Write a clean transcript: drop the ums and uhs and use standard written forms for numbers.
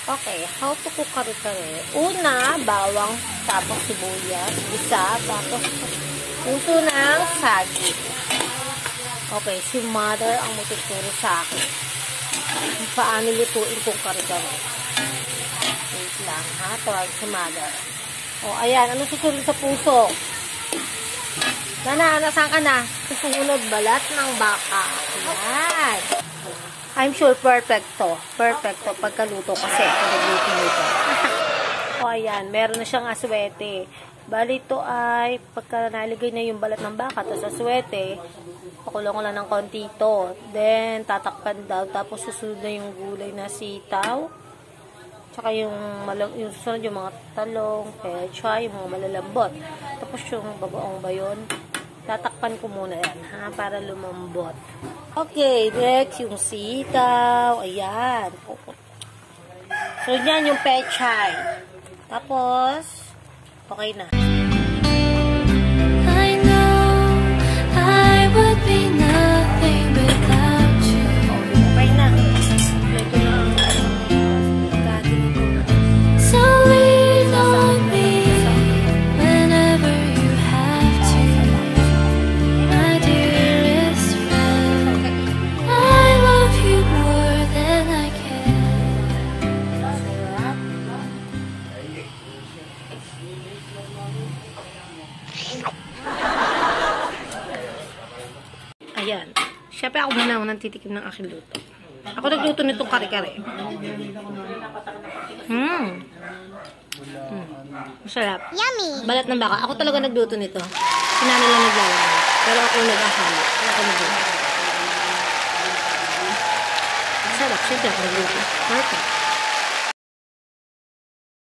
Okay, how to cook kare-kare. Una, bawang, tapos sibuyas, isa, tapos puso ng saging. Okay, si mother ang matuturo sa akin. Paano lutuin kung kare-kare. Wait lang, ha? Tawag si mother. O, ayan. Ano susunod sa puso? Nana, saan ka na? Susunod, balat ng baka. Ayan. I'm sure perfecto. Perfecto pagkaluto kasi ako nagluto nito. O, ayan. Meron na siyang aswete. Bali, ito ay pagka naligay na yung balat ng baka, tapos aswete, pakulong ko lang ng konti ito. Then, tatakpan daw. Tapos, susunod na yung gulay na sitaw. Tsaka yung susunod yung mga talong, pecha, yung mga malalambot. Tapos, yung bagoong bayon. Tatakpan ko muna yan, ha? Para lumambot. Okay, next, yung sitaw. Ayan. So, yan yung pechay. Tapos, okay na. I know I would be nothing without you. Okay na. Ito na ang gading ko. So lean on me whenever you have to. My dearest friend, I love you more than I can. Ayan. Siyempre ako muna ang nantitikim ng aking luto. Ako nagluto nitong kare-kare. Masarap. Yummy! Balat ng baka. Ako talaga nagluto nito. Sinanay lang naglalagay. Pero ako nag-ahalo. Ako nagluto. Masarap. Siyempre ako nagluto. Perfect.